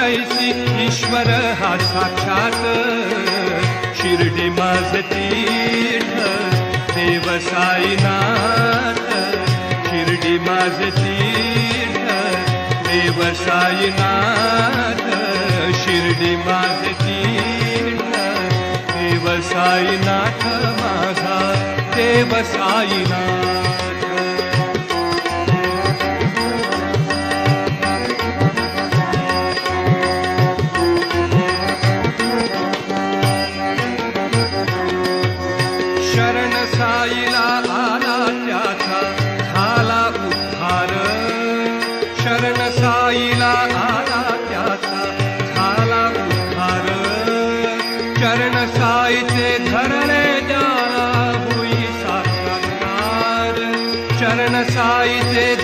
तैसी ईश्वर हा साक्षात शिर्डी माझे तीर्थ देव साईनाथ शिर्डी माझे तीर्थ देव साईनाथ शिर्डी माझे तीर्थ देव साईनाथ माझा देव साईनाथ शरण साईला आला त्याचा झाला उद्धार शरण साईला आला त्याचा झाला उद्धार चरण साईचे धरणे ज्याला होई साक्षात्कार चरण साईचे